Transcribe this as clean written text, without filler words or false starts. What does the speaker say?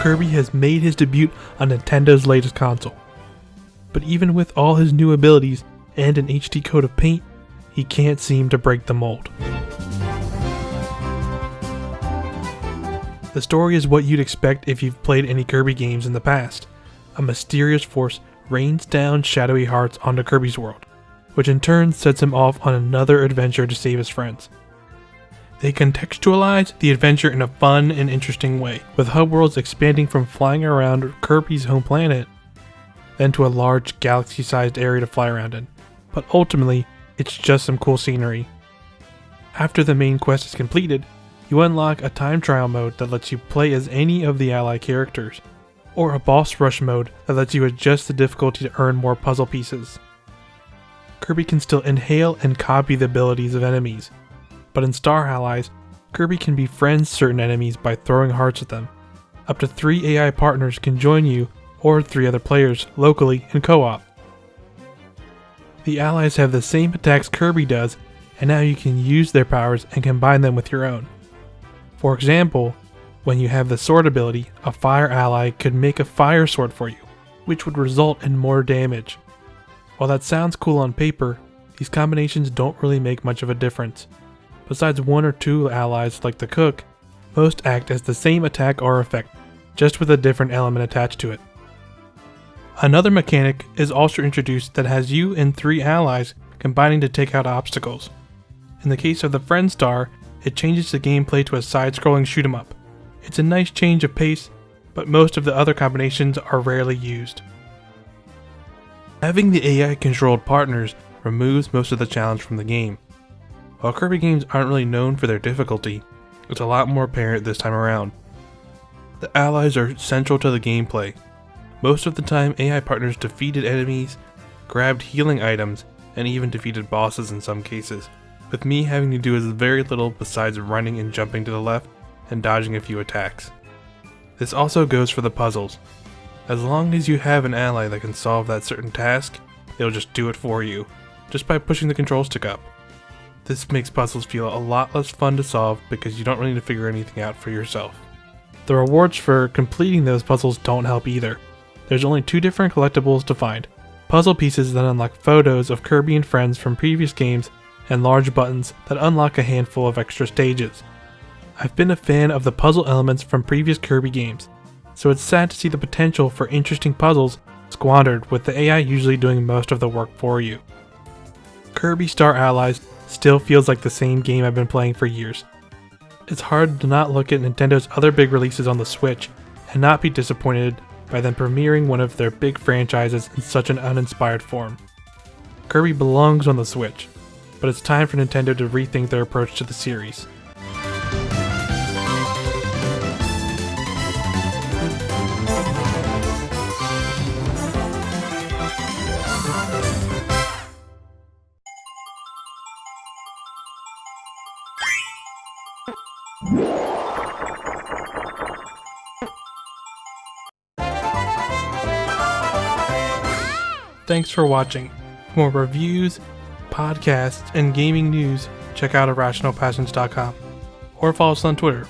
Kirby has made his debut on Nintendo's latest console. But even with all his new abilities and an HD coat of paint, he can't seem to break the mold. The story is what you'd expect if you've played any Kirby games in the past. A mysterious force rains down shadowy hearts onto Kirby's world, which in turn sets him off on another adventure to save his friends. They contextualize the adventure in a fun and interesting way, with hub worlds expanding from flying around Kirby's home planet, then to a large galaxy-sized area to fly around in. But ultimately, it's just some cool scenery. After the main quest is completed, you unlock a time trial mode that lets you play as any of the ally characters, or a boss rush mode that lets you adjust the difficulty to earn more puzzle pieces. Kirby can still inhale and copy the abilities of enemies, but in Star Allies, Kirby can befriend certain enemies by throwing hearts at them. Up to 3 AI partners can join you or 3 other players locally in co-op. The allies have the same attacks Kirby does, and now you can use their powers and combine them with your own. For example, when you have the sword ability, a fire ally could make a fire sword for you, which would result in more damage. While that sounds cool on paper, these combinations don't really make much of a difference. Besides 1 or 2 allies like the cook, most act as the same attack or effect, just with a different element attached to it. Another mechanic is also introduced that has you and 3 allies combining to take out obstacles. In the case of the Friend Star, it changes the gameplay to a side-scrolling shoot-'em-up. It's a nice change of pace, but most of the other combinations are rarely used. Having the AI-controlled partners removes most of the challenge from the game. While Kirby games aren't really known for their difficulty, it's a lot more apparent this time around. The allies are central to the gameplay. Most of the time, AI partners defeated enemies, grabbed healing items, and even defeated bosses in some cases, with me having to do as very little besides running and jumping to the left and dodging a few attacks. This also goes for the puzzles. As long as you have an ally that can solve that certain task, they'll just do it for you, just by pushing the control stick up. This makes puzzles feel a lot less fun to solve because you don't really need to figure anything out for yourself. The rewards for completing those puzzles don't help either. There's only 2 different collectibles to find: puzzle pieces that unlock photos of Kirby and friends from previous games, and large buttons that unlock a handful of extra stages. I've been a fan of the puzzle elements from previous Kirby games, so it's sad to see the potential for interesting puzzles squandered with the AI usually doing most of the work for you. Kirby Star Allies still feels like the same game I've been playing for years. It's hard to not look at Nintendo's other big releases on the Switch and not be disappointed by them premiering one of their big franchises in such an uninspired form. Kirby belongs on the Switch, but it's time for Nintendo to rethink their approach to the series. Thanks for watching. For more reviews, podcasts, and gaming news, check out irrationalpassions.com or follow us on Twitter